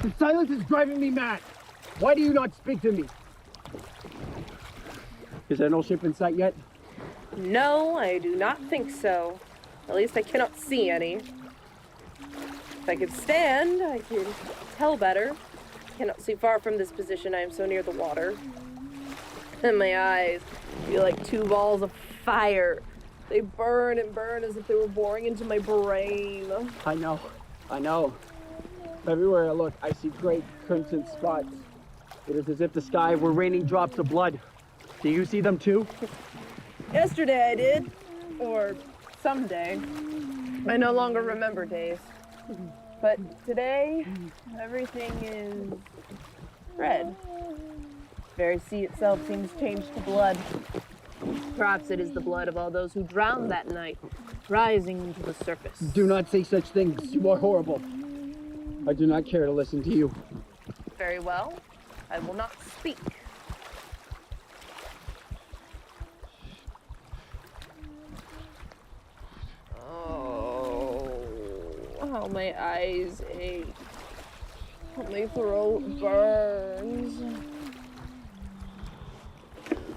The silence is driving me mad. Why do you not speak to me? Is there no ship in sight yet? No, I do not think so. At least I cannot see any. If I could stand, I could tell better. I cannot see far from this position. I am so near the water. And my eyes feel like two balls of fire. They burn and burn as if they were boring into my brain. I know. Everywhere I look, I see great crimson spots. It is as if the sky were raining drops of blood. Do you see them too? Yesterday I did, or someday. I no longer remember days. But today, everything is red. The very sea itself seems changed to blood. Perhaps it is the blood of all those who drowned that night, rising to the surface. Do not say such things. You are horrible. I do not care to listen to you. Very well. I will not speak. Oh, how my eyes ache. How my throat burns.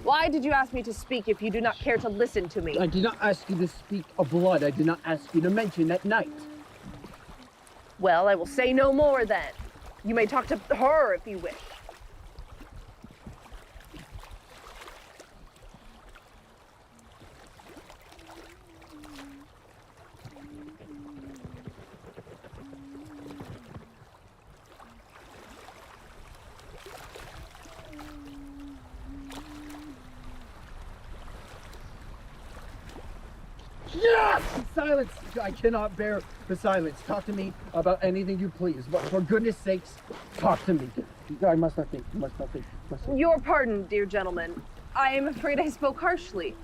Why did you ask me to speak if you do not care to listen to me? I did not ask you to speak of blood. I did not ask you to mention that night. Well, I will say no more then. You may talk to her if you wish. Yes! Silence! I cannot bear the silence. Talk to me about anything you please, but for goodness sakes, talk to me. I must not think. Your pardon, dear gentleman. I am afraid I spoke harshly.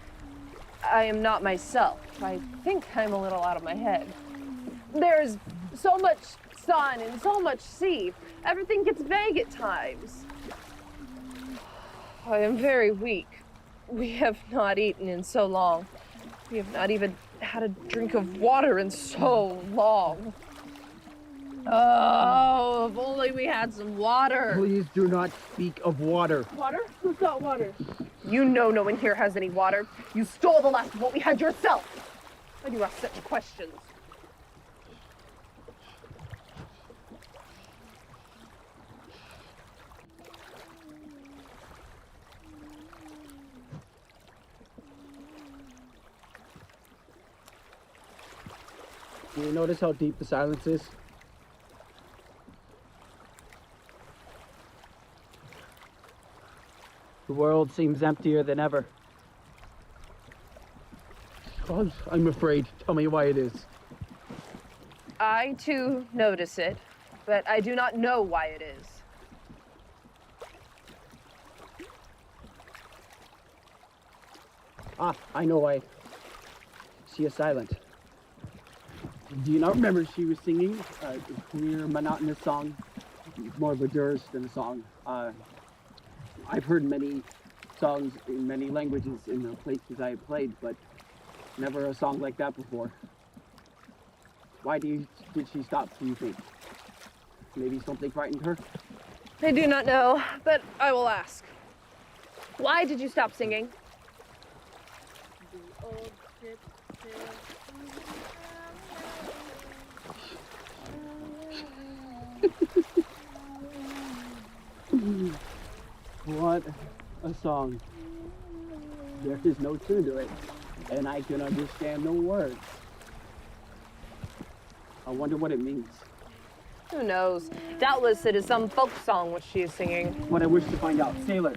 I am not myself. I think I'm a little out of my head. There's so much sun and so much sea. Everything gets vague at times. I am very weak. We have not eaten in so long. We have not even had a drink of water in so long. Oh, if only we had some water. Please do not speak of water. Water? Who's got water? You know no one here has any water. You stole the last of what we had yourself. Why do you ask such questions? Do you notice how deep the silence is? The world seems emptier than ever. Oh, I'm afraid. Tell me why it is. I, too, notice it, but I do not know why it is. Ah, I know why. She is silent. Do you not remember she was singing a clear, monotonous song? More of a dirge than a song. I've heard many songs in many languages in the places I have played, but never a song like that before. Why did she stop, do you think? Maybe something frightened her? I do not know, but I will ask. Why did you stop singing? What a song. There is no tune to it, and I can understand no words. I wonder what it means. Who knows? Doubtless it is some folk song which she is singing. What I wish to find out. Sailor,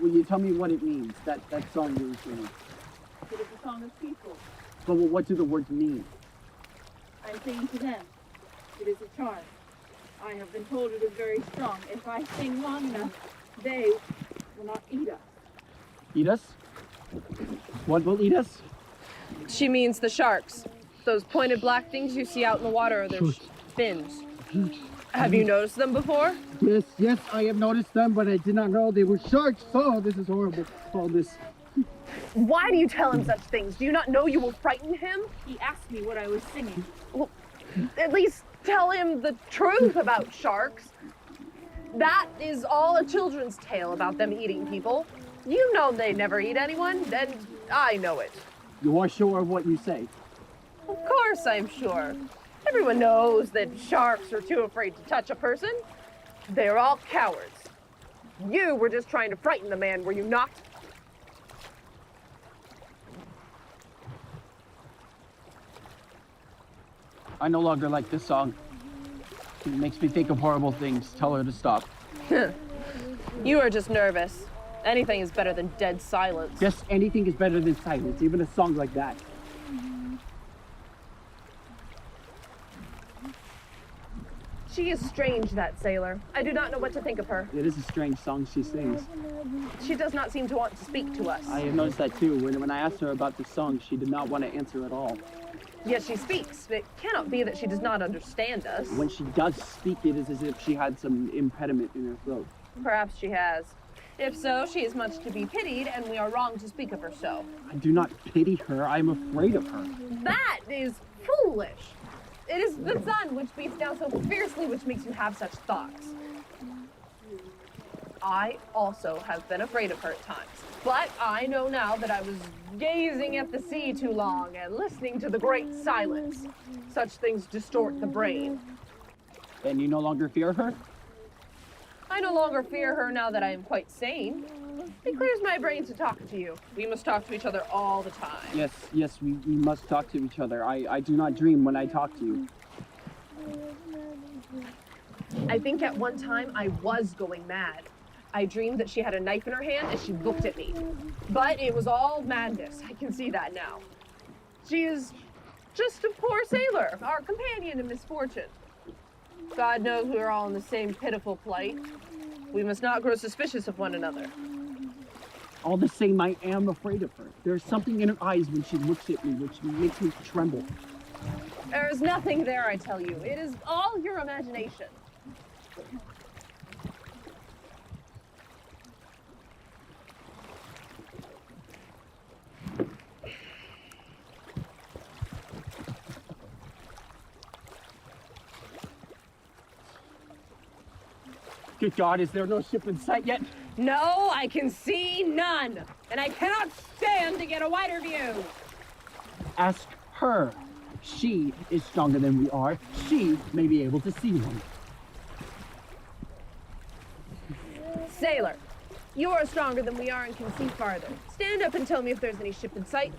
will you tell me what it means, that song you were singing? It is a song of people. But what do the words mean? I'm singing to them. It is a charm. I have been told it is very strong. If I sing long enough, they will not eat us. Eat us? What will eat us? She means the sharks. Those pointed black things you see out in the water are their fins. Have you noticed them before? Yes, I have noticed them, but I did not know they were sharks. Oh, this is horrible. All this. Why do you tell him such things? Do you not know you will frighten him? He asked me what I was singing. Well, at least tell him the truth about sharks. That is all a children's tale about them eating people. You know they never eat anyone, and I know it. You are sure of what you say? Of course I'm sure. Everyone knows that sharks are too afraid to touch a person. They're all cowards. You were just trying to frighten the man, were you not? I no longer like this song. It makes me think of horrible things. Tell her to stop. You are just nervous. Anything is better than dead silence. Just anything is better than silence, even a song like that. She is strange, that sailor. I do not know what to think of her. It is a strange song she sings. She does not seem to want to speak to us. I have noticed that too. When I asked her about the song, she did not want to answer at all. Yet she speaks. It cannot be that she does not understand us. When she does speak, it is as if she had some impediment in her throat. Perhaps she has. If so, she is much to be pitied, and we are wrong to speak of her so. I do not pity her. I am afraid of her. That is foolish. It is the sun which beats down so fiercely which makes you have such thoughts. I also have been afraid of her at times, but I know now that I was gazing at the sea too long and listening to the great silence. Such things distort the brain. And you no longer fear her? I no longer fear her now that I am quite sane. It clears my brain to talk to you. We must talk to each other all the time. Yes, we must talk to each other. I do not dream when I talk to you. I think at one time I was going mad. I dreamed that she had a knife in her hand and she looked at me. But it was all madness. I can see that now. She is just a poor sailor, our companion in misfortune. God knows we are all in the same pitiful plight. We must not grow suspicious of one another. All the same, I am afraid of her. There's something in her eyes when she looks at me which makes me tremble. There is nothing there, I tell you. It is all your imagination. Good God, is there no ship in sight yet? No, I can see none. And I cannot stand to get a wider view. Ask her. She is stronger than we are. She may be able to see one. Sailor, you are stronger than we are and can see farther. Stand up and tell me if there's any ship in sight.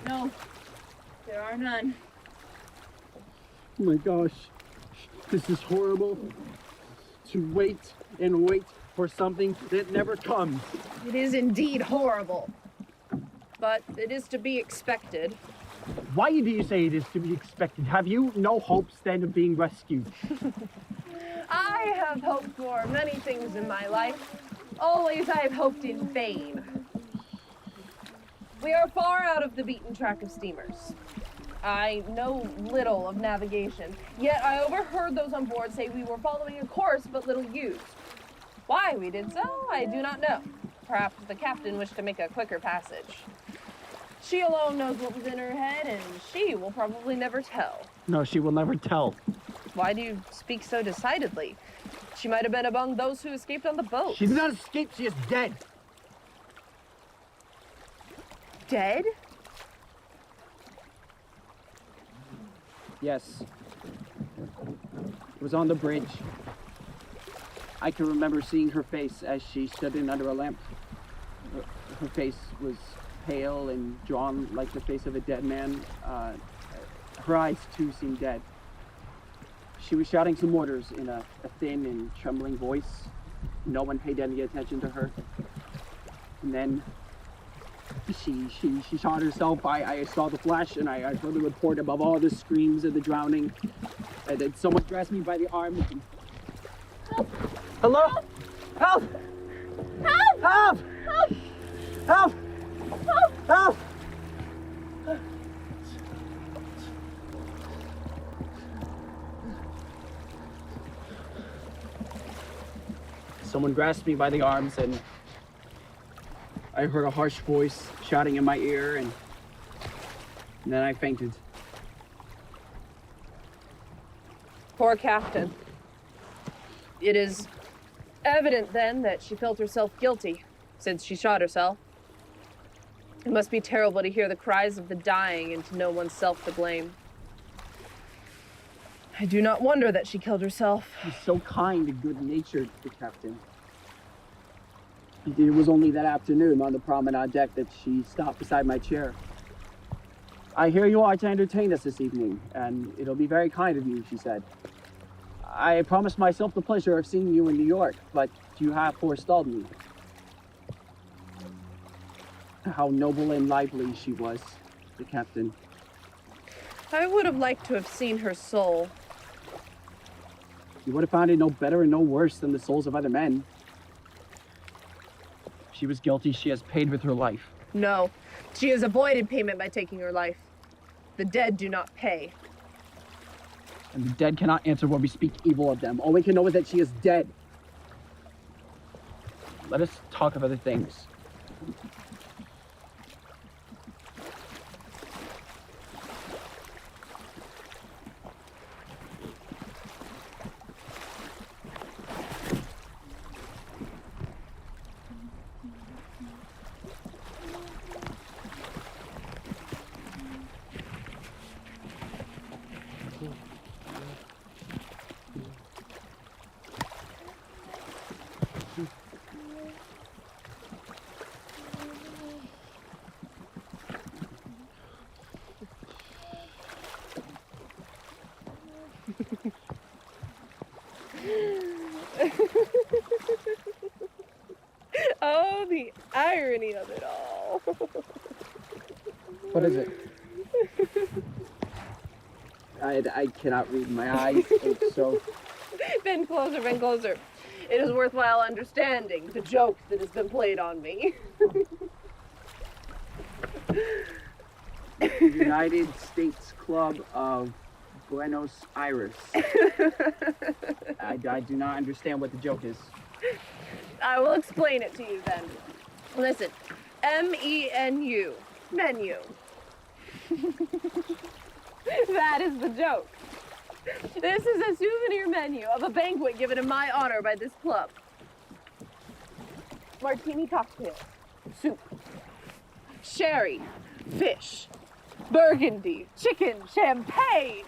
No, there are none. Oh my gosh, this is horrible. To wait and wait for something that never comes. It is indeed horrible. But it is to be expected. Why do you say it is to be expected? Have you no hopes then of being rescued? I have hoped for many things in my life. Always I have hoped in vain. We are far out of the beaten track of steamers. I know little of navigation, yet I overheard those on board say we were following a course but little used. Why we did so, I do not know. Perhaps the captain wished to make a quicker passage. She alone knows what was in her head, and she will probably never tell. No, she will never tell. Why do you speak so decidedly? She might have been among those who escaped on the boat. She did not escape, she is dead. Dead? Yes. It was on the bridge. I can remember seeing her face as she stood in under a lamp. Her face was pale and drawn like the face of a dead man. Her eyes, too, seemed dead. She was shouting some orders in a thin and trembling voice. No one paid any attention to her. And then she shot herself. I saw the flash, and I heard the report above all the screams of the drowning. And then someone grasped me by the arm. And... Help! Hello? Help! Help! Help! Help! Help! Help! Help! someone grasped me by the arms, and I heard a harsh voice shouting in my ear, and then I fainted. Poor Captain. It is evident then that she felt herself guilty since she shot herself. It must be terrible to hear the cries of the dying and to know oneself to blame. I do not wonder that she killed herself. She's so kind and good-natured, the captain. It was only that afternoon on the promenade deck that she stopped beside my chair. I hear you are to entertain us this evening, and it'll be very kind of you, she said. I promised myself the pleasure of seeing you in New York, but you have forestalled me. How noble and lively she was, the captain. I would have liked to have seen her soul. You would have found it no better and no worse than the souls of other men. If she was guilty, she has paid with her life. No, she has avoided payment by taking her life. The dead do not pay. And the dead cannot answer when we speak evil of them. All we can know is that she is dead. Let us talk of other things. Oh, the irony of it all. What is it? I cannot read my eyes. It's so... Bend closer, bend closer. It is worthwhile understanding the joke that has been played on me. United States Club of Buenos Aires. I do not understand what the joke is. I will explain it to you then. Listen, M-E-N-U, menu. That is the joke. This is a souvenir menu of a banquet given in my honor by this club. Martini cocktail, soup, sherry, fish, burgundy, chicken, champagne.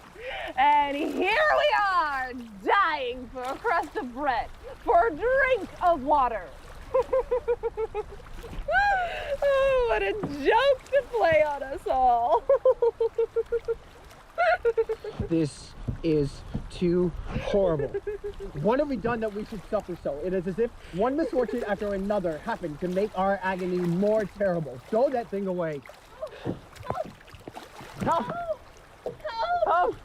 And here we are, dying for a crust of bread, for a drink of water. Oh, what a joke to play on us all. This is too horrible. What have we done that we should suffer so? It is as if one misfortune after another happened to make our agony more terrible. Throw that thing away. Help! Help!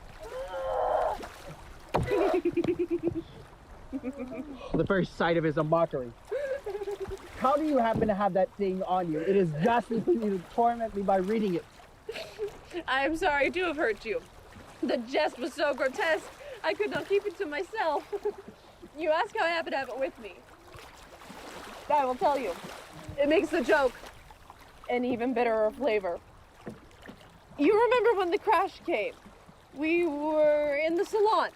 The very sight of it is a mockery. How do you happen to have that thing on you? It is ghastly for you to torment me by reading it. I am sorry to have hurt you. The jest was so grotesque, I could not keep it to myself. You ask how I happen to have it with me. I will tell you. It makes the joke an even bitterer flavor. You remember when the crash came? We were in the salon.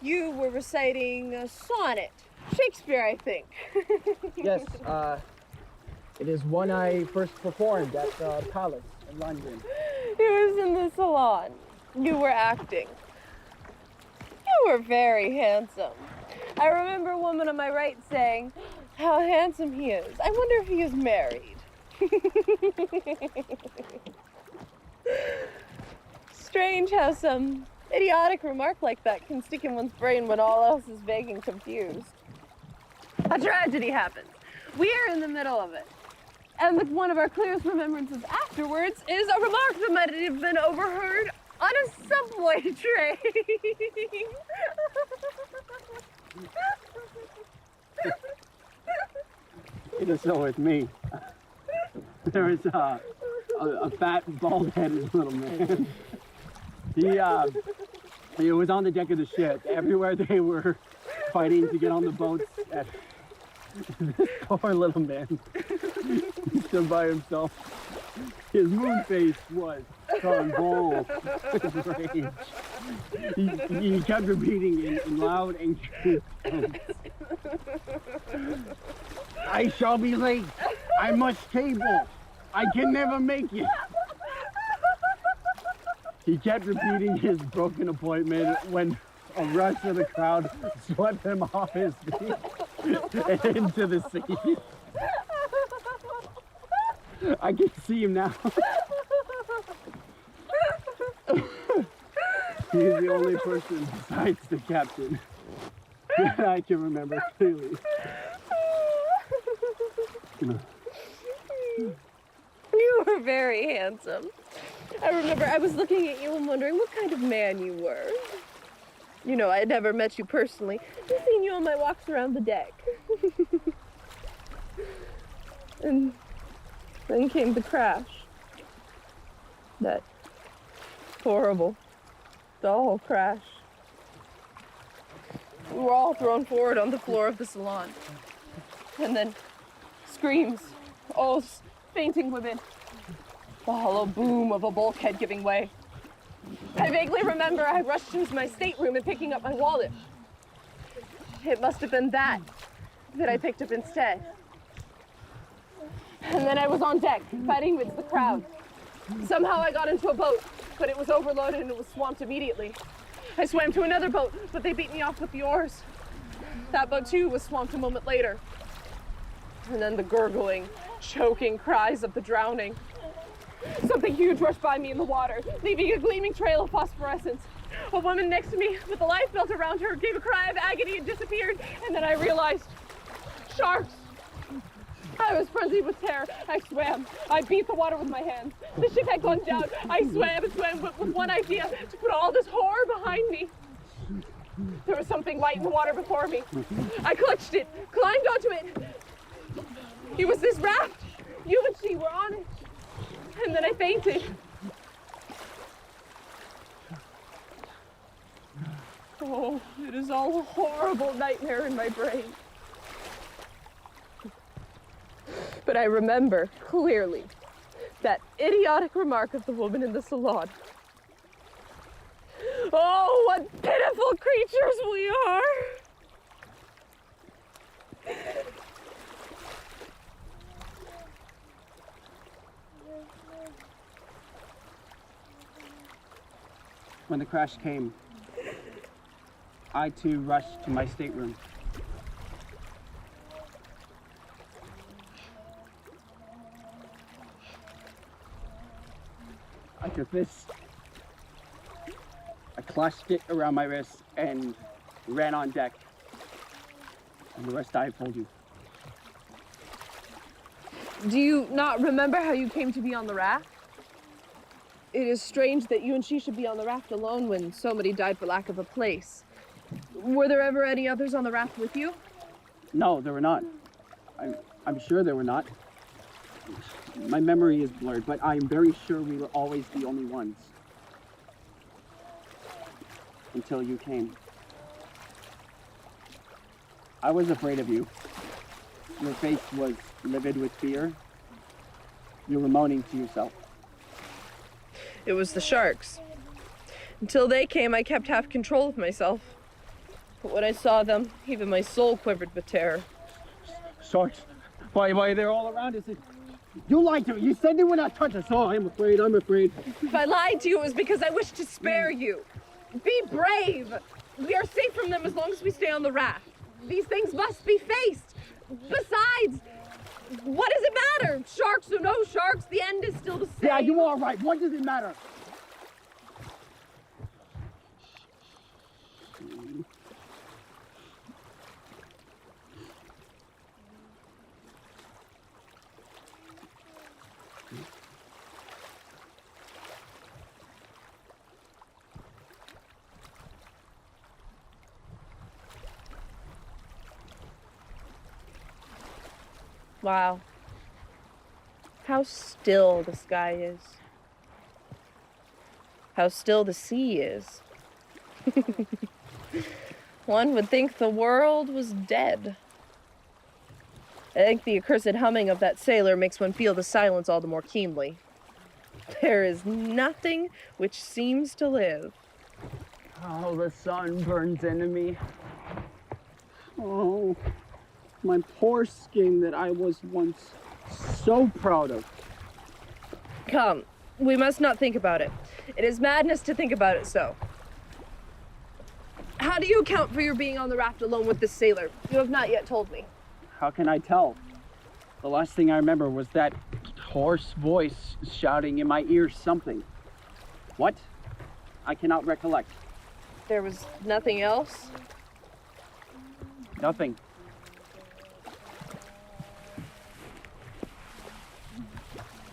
You were reciting a sonnet. Shakespeare, I think. Yes, it is one I first performed at the Palace in London. It was in the salon. You were acting. You were very handsome. I remember a woman on my right saying, "How handsome he is. I wonder if he is married." Strange how some idiotic remark like that can stick in one's brain when all else is vague and confused. A tragedy happens. We are in the middle of it. And one of our clearest remembrances afterwards is a remark that might have been overheard on a subway train. It is so with me. There is a fat, bald-headed little man. He was on the deck of the ship. Everywhere they were fighting to get on the boats This poor little man. He stood by himself. His moon face was convulsed with rage. He kept repeating in loud, angry tones. I shall be late. I must table. I can never make it. He kept repeating his broken appointment when a rush of the crowd swept him off his feet and into the sea. I can see him now. He's the only person besides the captain that I can remember clearly. You were very handsome. I remember I was looking at you and wondering what kind of man you were. You know, I had never met you personally. I'd seen you on my walks around the deck. And then came the crash. That horrible, dull crash. We were all thrown forward on the floor of the salon. And then screams, oaths, fainting women. The hollow boom of a bulkhead giving way. I vaguely remember I rushed into my stateroom and picking up my wallet. It must have been that I picked up instead. And then I was on deck, fighting with the crowd. Somehow I got into a boat, but it was overloaded and it was swamped immediately. I swam to another boat, but they beat me off with the oars. That boat too was swamped a moment later. And then the gurgling, choking cries of the drowning. Something huge rushed by me in the water, leaving a gleaming trail of phosphorescence. A woman next to me with a life belt around her gave a cry of agony and disappeared, and then I realized, sharks! I was frenzied with terror. I swam. I beat the water with my hands. The ship had gone down. I swam and swam with one idea, to put all this horror behind me. There was something white in the water before me. I clutched it, climbed onto it. It was this raft. You and she were on it. And then I fainted. Oh, it is all a horrible nightmare in my brain. But I remember clearly that idiotic remark of the woman in the salon. Oh, what pitiful creatures we are! When the crash came, I too rushed to my stateroom. I took this, I clutched it around my wrist and ran on deck. And the rest I have told you. Do you not remember how you came to be on the raft? It is strange that you and she should be on the raft alone when so many died for lack of a place. Were there ever any others on the raft with you? No, there were not. I'm sure there were not. My memory is blurred, but I'm very sure we were always the only ones. Until you came. I was afraid of you. Your face was livid with fear. You were moaning to yourself. It was the sharks. Until they came, I kept half control of myself. But when I saw them, even my soul quivered with terror. Sharks? Why they're all around us? You lied to me. You said they would not touch us. Oh, I'm afraid. If I lied to you, it was because I wished to spare you. Be brave. We are safe from them as long as we stay on the raft. These things must be faced. Besides, what does it matter? Sharks or no sharks, the end is still the same. Yeah, you are right. What does it matter? Wow. How still the sky is. How still the sea is. One would think the world was dead. I think the accursed humming of that sailor makes one feel the silence all the more keenly. There is nothing which seems to live. Oh, the sun burns into me. Oh, my poor skin that I was once so proud of. Come, we must not think about it. It is madness to think about it so. How do you account for your being on the raft alone with this sailor? You have not yet told me. How can I tell? The last thing I remember was that hoarse voice shouting in my ear something. What? I cannot recollect. There was nothing else? Nothing.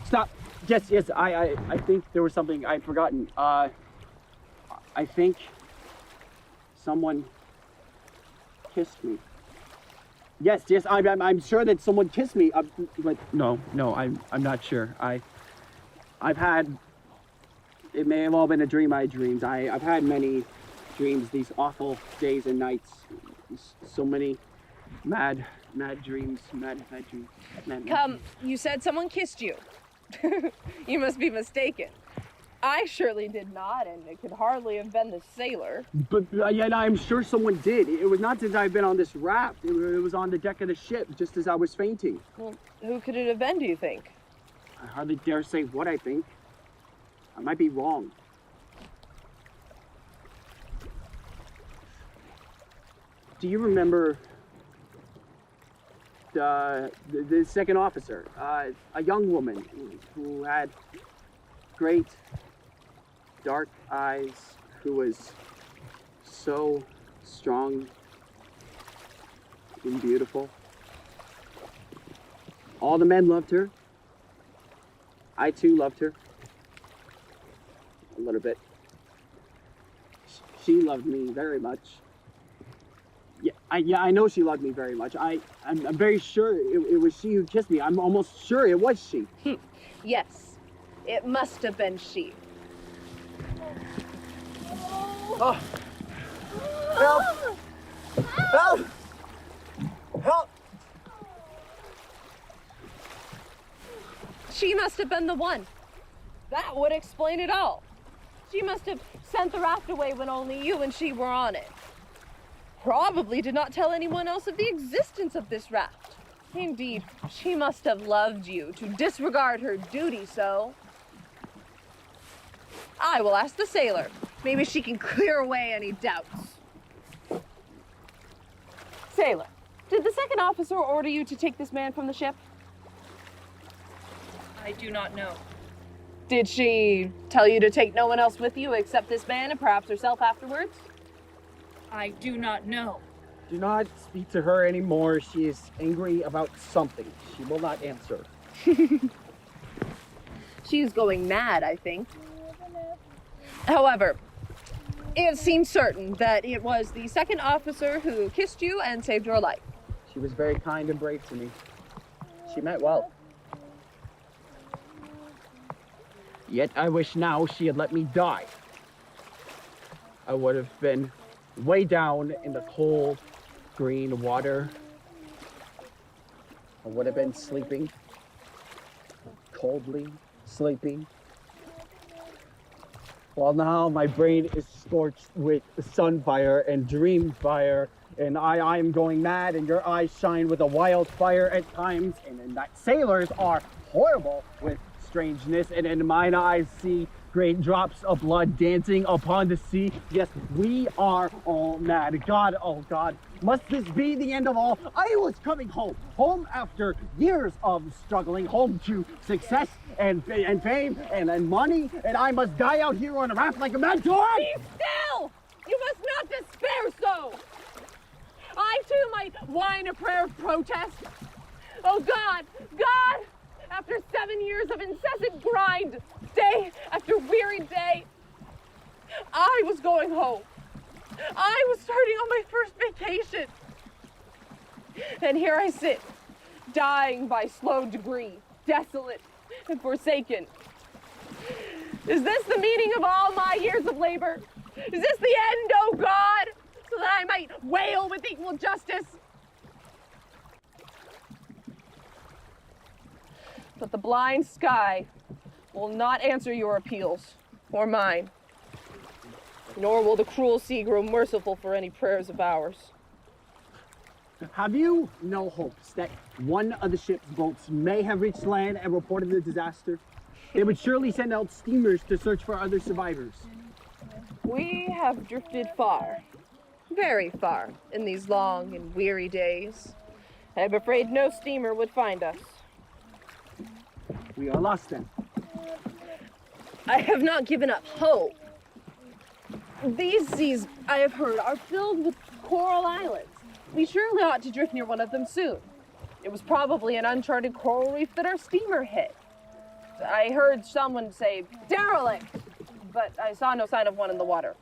Stop. Yes, I think there was something I'd forgotten. I think someone kissed me. Yes, I'm sure that someone kissed me. But no, I'm not sure. I've had, it may have all been a dream I dreamed. I've had many dreams, these awful days and nights. So many mad dreams, mad dreams. Come, you said someone kissed you. You must be mistaken. I surely did not, and it could hardly have been the sailor. But yet I'm sure someone did. It was not since I've been on this raft. It was on the deck of the ship, just as I was fainting. Well, who could it have been, do you think? I hardly dare say what I think. I might be wrong. Do you remember the second officer, a young woman who had great dark eyes, who was so strong and beautiful? All the men loved her. I too loved her. A little bit. She loved me very much. I know she loved me very much. I'm very sure it was she who kissed me. I'm almost sure it was she. Yes, it must have been she. Oh. Help! Help! Help! She must have been the one. That would explain it all. She must have sent the raft away when only you and she were on it. Probably did not tell anyone else of the existence of this raft. Indeed, she must have loved you to disregard her duty so. I will ask the sailor. Maybe she can clear away any doubts. Sailor, did the second officer order you to take this man from the ship? I do not know. Did she tell you to take no one else with you except this man and perhaps herself afterwards? I do not know. Do not speak to her anymore. She is angry about something. She will not answer. She's going mad, I think. However, it seems certain that it was the second officer who kissed you and saved your life. She was very kind and brave to me. She meant well. Yet I wish now she had let me die. I would have been way down in the cold, green water. I would have been sleeping, coldly sleeping. Well, now my brain is scorched with sunfire and dream fire, and I am going mad, and your eyes shine with a wildfire at times, and then that sailors are horrible with strangeness, and in mine eyes see great drops of blood dancing upon the sea. Yes, we are all mad. God, oh God, must this be the end of all? I was coming home after years of struggling, home to success and fame and money, and I must die out here on a raft like a mad dog? Be still! You must not despair so! I too might whine a prayer of protest. Oh God, God! After 7 years of incessant grind, day after weary day, I was going home. I was starting on my first vacation. And here I sit, dying by slow degree, desolate and forsaken. Is this the meaning of all my years of labor? Is this the end, oh God, so that I might wail with equal justice? But the blind sky will not answer your appeals, or mine. Nor will the cruel sea grow merciful for any prayers of ours. Have you no hopes that one of the ship's boats may have reached land and reported the disaster? They would surely send out steamers to search for other survivors. We have drifted far, very far, in these long and weary days. I'm afraid no steamer would find us. We are lost then. I have not given up hope. These seas, I have heard, are filled with coral islands. We surely ought to drift near one of them soon. It was probably an uncharted coral reef that our steamer hit. I heard someone say, derelict, but I saw no sign of one in the water.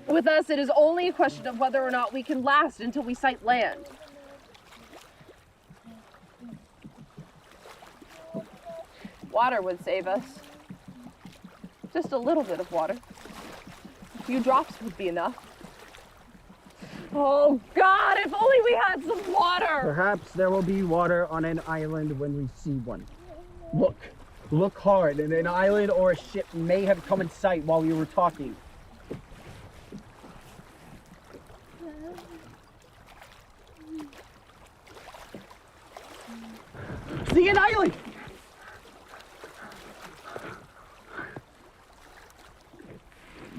With us, it is only a question of whether or not we can last until we sight land. Water would save us. Just a little bit of water. A few drops would be enough. Oh God, if only we had some water! Perhaps there will be water on an island when we see one. Look hard, and an island or a ship may have come in sight while we were talking. See an island!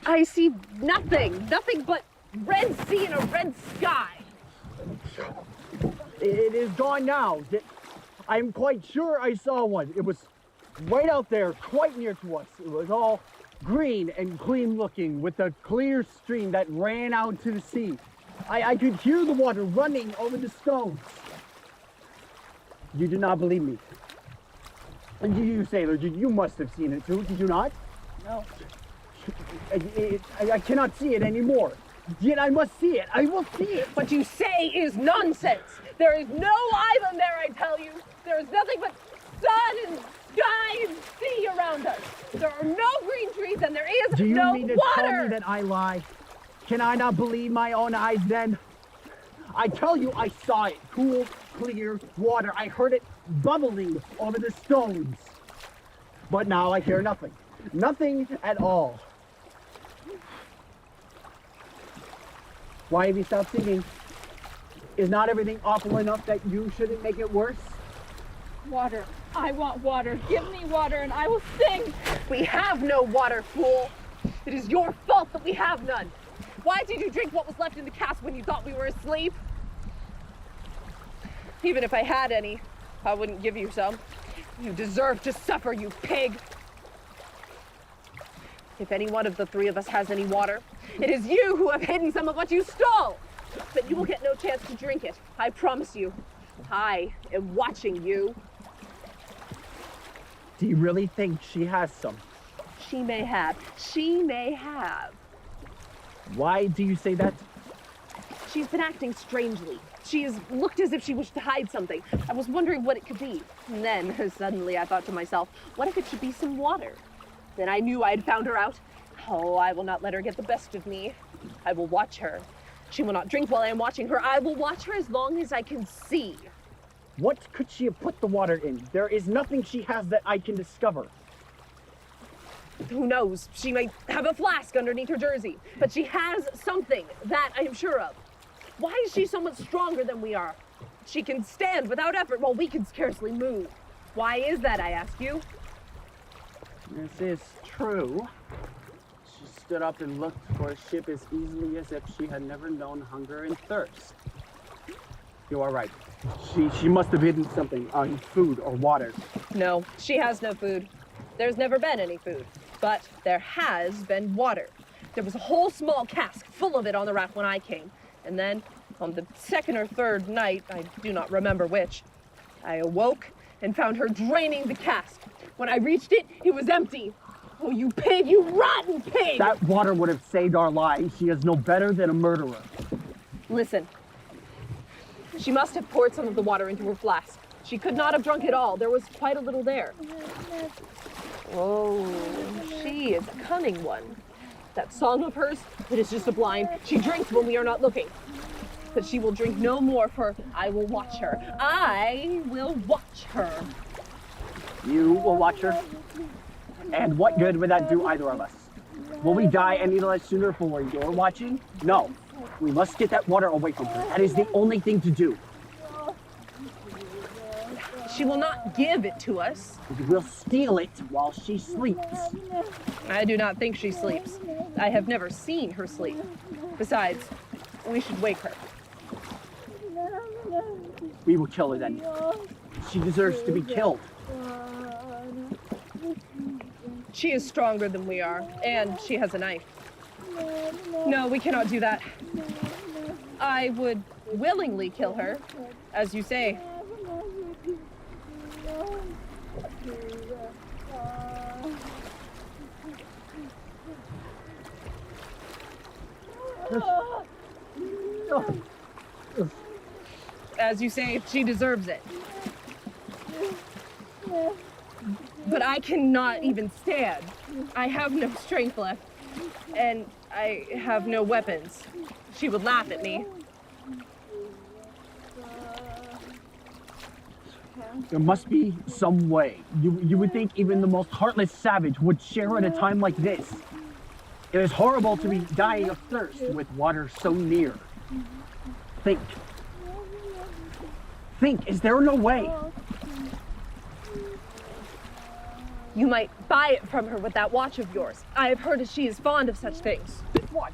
I see nothing but red sea and a red sky. It is gone now. I'm quite sure I saw one. It was right out there, quite near to us. It was all green and clean looking with a clear stream that ran out to the sea. I could hear the water running over the stones. You do not believe me. And you, sailor, you must have seen it too, did you not? No. I cannot see it anymore. Yet I must see it. I will see it. What you say is nonsense. There is no island there, I tell you. There is nothing but sun and sky and sea around us. There are no green trees and there is Do you no mean to water. tell me that I lie? Can I not believe my own eyes then? I tell you, I saw it. Cool, clear water. I heard it bubbling over the stones. But now I hear nothing. Nothing at all. Why have you stopped singing? Is not everything awful enough that you shouldn't make it worse? Water. I want water. Give me water and I will sing. We have no water, fool. It is your fault that we have none. Why did you drink what was left in the cask when you thought we were asleep? Even if I had any, I wouldn't give you some. You deserve to suffer, you pig. If any one of the three of us has any water, it is you who have hidden some of what you stole. But you will get no chance to drink it, I promise you. I am watching you. Do you really think she has some? She may have. She may have. Why do you say that? She's been acting strangely. She has looked as if she wished to hide something. I was wondering what it could be. And then, suddenly, I thought to myself, what if it should be some water? Then I knew I had found her out. Oh, I will not let her get the best of me. I will watch her. She will not drink while I am watching her. I will watch her as long as I can see. What could she have put the water in? There is nothing she has that I can discover. Who knows? She may have a flask underneath her jersey, but she has something, that I am sure of. Why is she so much stronger than we are? She can stand without effort while we can scarcely move. Why is that, I ask you? This is true. She stood up and looked for a ship as easily as if she had never known hunger and thirst. You are right. She must have hidden something, food or water. No, she has no food. There's never been any food, but there has been water. There was a whole small cask full of it on the raft when I came. And then, on the second or third night, I do not remember which, I awoke and found her draining the cask. When I reached it, it was empty. Oh, you pig, you rotten pig! That water would have saved our lives. She is no better than a murderer. Listen, she must have poured some of the water into her flask. She could not have drunk it all. There was quite a little there. Oh, she is a cunning one. That song of hers, it is just a blind. She drinks when we are not looking. But she will drink no more, for I will watch her. I will watch her. You will watch her. And what good would that do either of us? Will we die any less sooner for your watching? No. We must get that water away from her. That is the only thing to do. She will not give it to us. We'll steal it while she sleeps. I do not think she sleeps. I have never seen her sleep. Besides, we should wake her. We will kill her then. She deserves to be killed. She is stronger than we are, and she has a knife. No, we cannot do that. I would willingly kill her, as you say. As you say, she deserves it. But I cannot even stand. I have no strength left, and I have no weapons. She would laugh at me. There must be some way. You would think even the most heartless savage would share at a time like this. It is horrible to be dying of thirst with water so near. Think. Think, is there no way? You might buy it from her with that watch of yours. I have heard that she is fond of such things. This watch?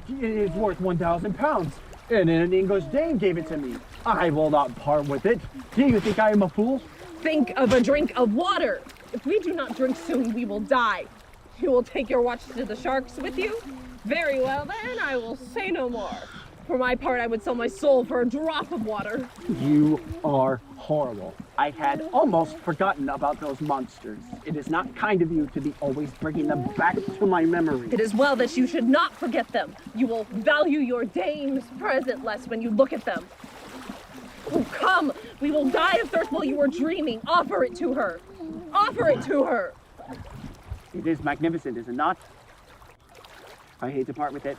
It is worth 1,000 pounds. And an English dame gave it to me. I will not part with it. Do you think I am a fool? Think of a drink of water. If we do not drink soon, we will die. You will take your watch to the sharks with you? Very well, then I will say no more. For my part, I would sell my soul for a drop of water. You are horrible. I had almost forgotten about those monsters. It is not kind of you to be always bringing them back to my memory. It is well that you should not forget them. You will value your dame's present less when you look at them. Oh, come! We will die of thirst while you are dreaming. Offer it to her. Offer it to her. It is magnificent, is it not? I hate to part with it.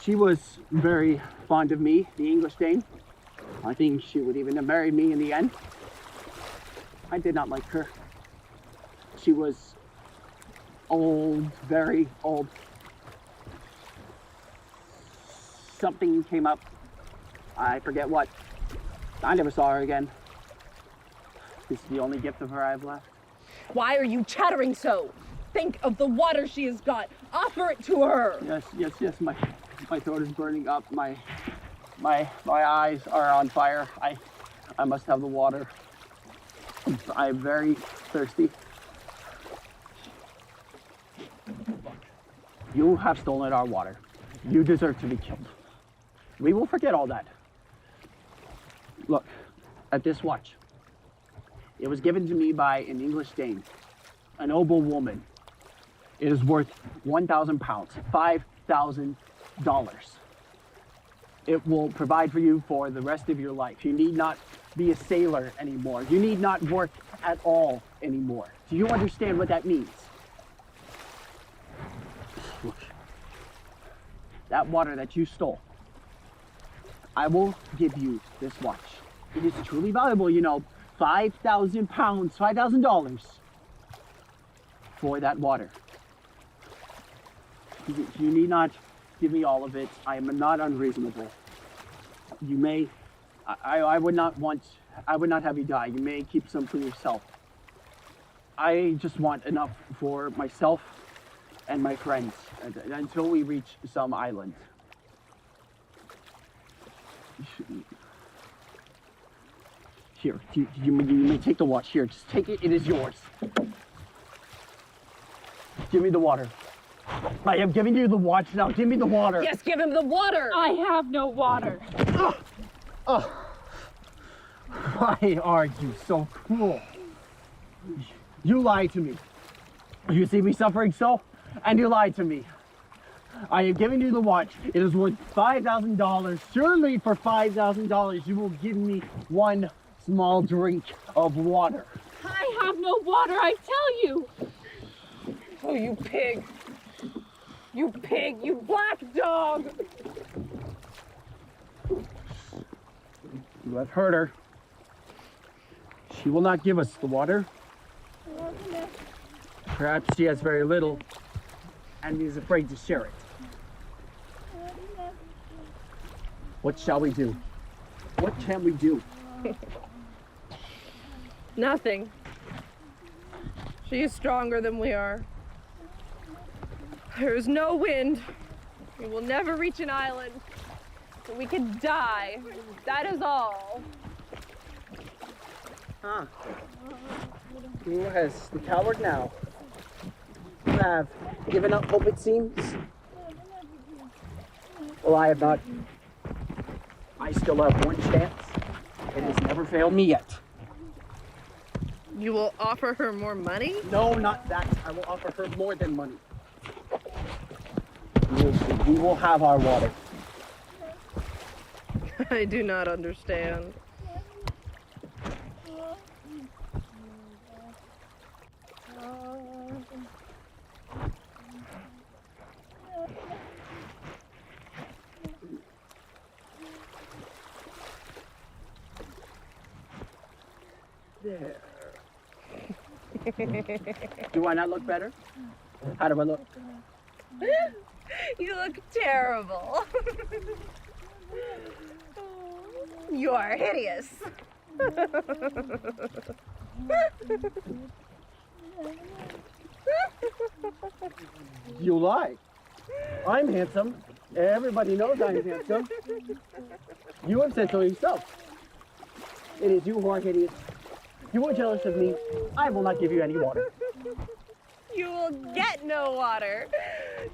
She was very fond of me, the English dame. I think she would even have married me in the end. I did not like her. She was old, very old. Something came up. I forget what. I never saw her again. This is the only gift of her I have left. Why are you chattering so? Think of the water she has got. Offer it to her. Yes. My throat is burning up. My eyes are on fire. I must have the water. I'm very thirsty. Look, you have stolen our water. You deserve to be killed. We will forget all that. Look at this watch. It was given to me by an English dame, a noble woman. It is worth 1,000 pounds, $5,000. It will provide for you for the rest of your life. You need not be a sailor anymore. You need not work at all anymore. Do you understand what that means? Look, that water that you stole, I will give you this watch. It is truly valuable, you know, 5,000 pounds, $5,000 for that water. You need not give me all of it. I am not unreasonable. You may, I would not have you die. You may keep some for yourself. I just want enough for myself and my friends until we reach some island. Here, you may take the watch. Here, just take it. It is yours. Give me the water. I am giving you the watch now. Give me the water. Yes, give him the water. I have no water. Why are you so cruel? You lied to me. You see me suffering so, and you lied to me. I am giving you the watch. It is worth $5,000. Surely for $5,000, you will give me one small drink of water. I have no water, I tell you. Oh, you pig. You pig, you black dog. You have heard her. She will not give us the water. Perhaps she has very little and is afraid to share it. What shall we do? What can we do? Nothing. She is stronger than we are. There is no wind. We will never reach an island. So we could die. That is all. Ah. Who has the coward now? You have given up hope, it seems. Well, I have not. I still have one chance. It has never failed me yet. You will offer her more money? No, not that. I will offer her more than money. We will have our water. I do not understand. There. Do I not look better? How do I look? You look terrible. You are hideous. You lie. I'm handsome. Everybody knows I'm handsome. You have said so yourself. It is you who are hideous. You are jealous of me. I will not give you any water. You will get no water.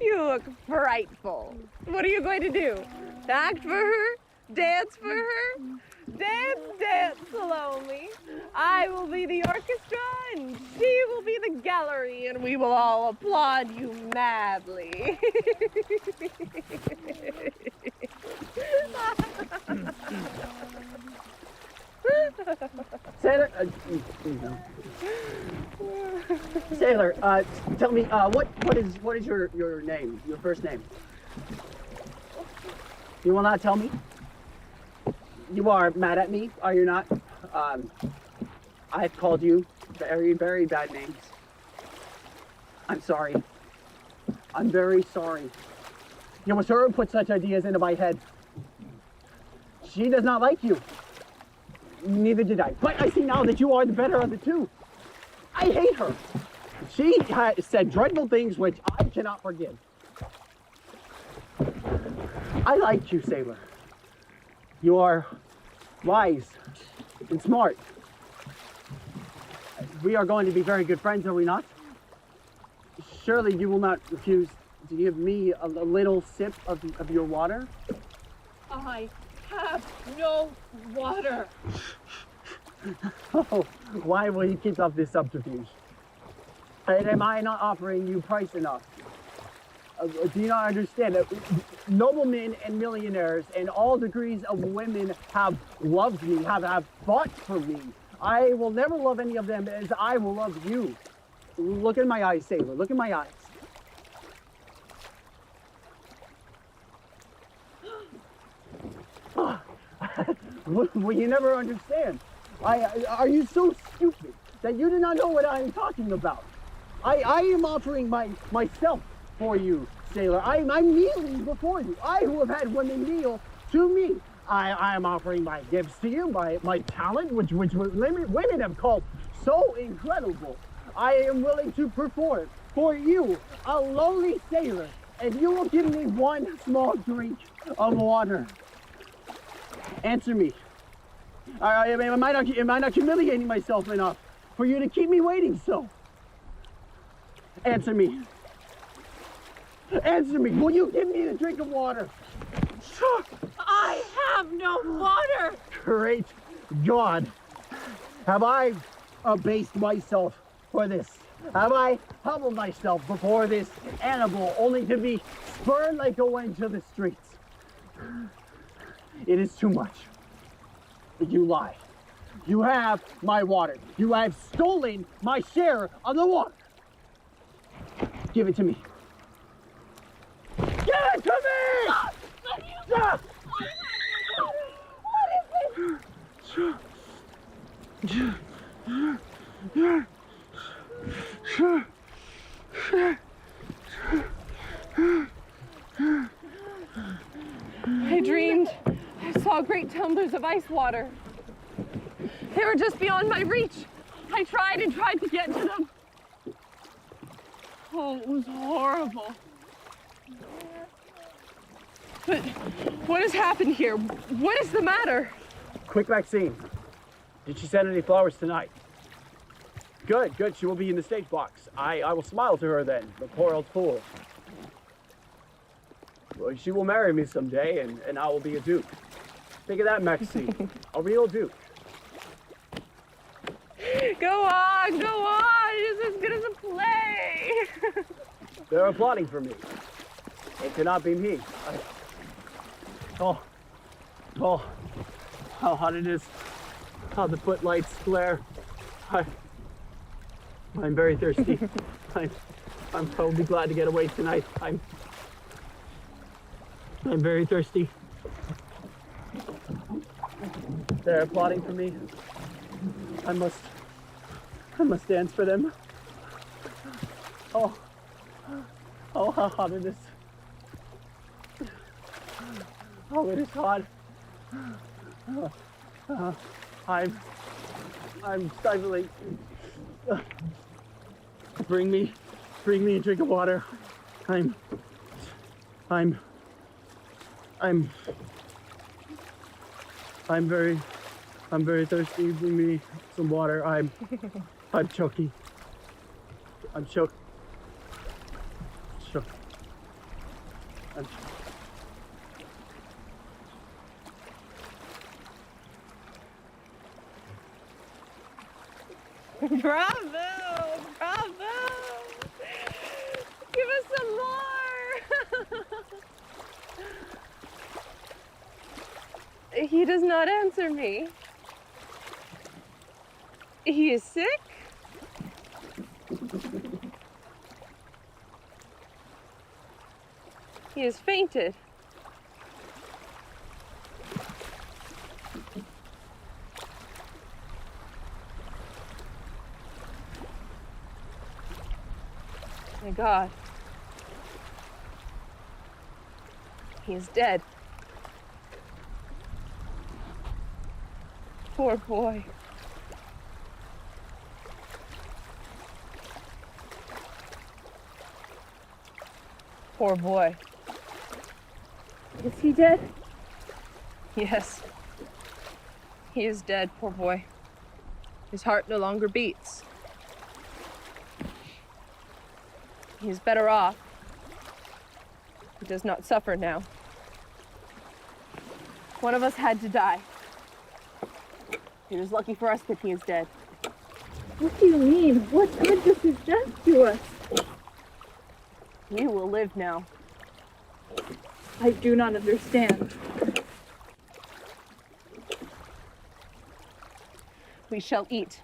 You look frightful. What are you going to do? Act for her? Dance for her? Dance, dance, Salome. I will be the orchestra and she will be the gallery and we will all applaud you madly. Sailor, Sailor, tell me, what is your name, your first name? You will not tell me? You are mad at me, are you not? I've called you very, very bad names. I'm sorry. I'm very sorry. It was her who put such ideas into my head. She does not like you. Neither did I. But I see now that you are the better of the two. I hate her. She has said dreadful things which I cannot forgive. I like you, Sailor. You are wise and smart. We are going to be very good friends, are we not? Surely you will not refuse to give me a little sip of your water? I have no water. Oh, why will you keep up this subterfuge? And am I not offering you price enough? Do you not understand that noblemen and millionaires and all degrees of women have loved me, have fought for me? I will never love any of them as I will love you. Look in my eyes, Sailor. Look in my eyes. Well, you never understand. Are you so stupid that you do not know what I am talking about? I am offering myself for you, Sailor. I'm kneeling before you. I who have had women kneel to me. I am offering my gifts to you, my talent, which women have called so incredible. I am willing to perform for you, a lowly sailor, and you will give me one small drink of water. Answer me. Am I not humiliating myself enough for you to keep me waiting so? Answer me. Answer me. Will you give me the drink of water? I have no water. Great God. Have I abased myself for this? Have I humbled myself before this animal only to be spurned like a wench to the streets? It is too much. You lie. You have my water. You have stolen my share of the water. Give it to me. Give it to me! Stop! and I saw great tumblers of ice water. They were just beyond my reach. I tried and tried to get to them. Oh, it was horrible. But what has happened here? What is the matter? Quick, Maxine. Did she send any flowers tonight? Good, good. She will be in the stage box. I will smile to her then, the poor old fool. Well, she will marry me someday, and I will be a duke. Think of that, Maxine. A real duke. Go on, go on. It's as good as a play. They're applauding for me. It cannot be me. Oh, how hot it is. How the footlights glare. I'm very thirsty. I'm probably glad to get away tonight. I'm very thirsty. They're applauding for me. I must dance for them. Oh, how hot it is. Oh, it is hot. I'm stifling. Bring me a drink of water. I'm very thirsty. Bring me some water. I'm choking. I'm choked. Bravo! Bravo! Give us some more! He does not answer me. He is sick? He has fainted. My God. He is dead. Poor boy. Poor boy. Is he dead? Yes. He is dead, poor boy. His heart no longer beats. He is better off. He does not suffer now. One of us had to die. It is lucky for us that he is dead. What do you mean? What good does his death do us? You will live now. I do not understand. We shall eat.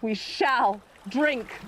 We shall drink.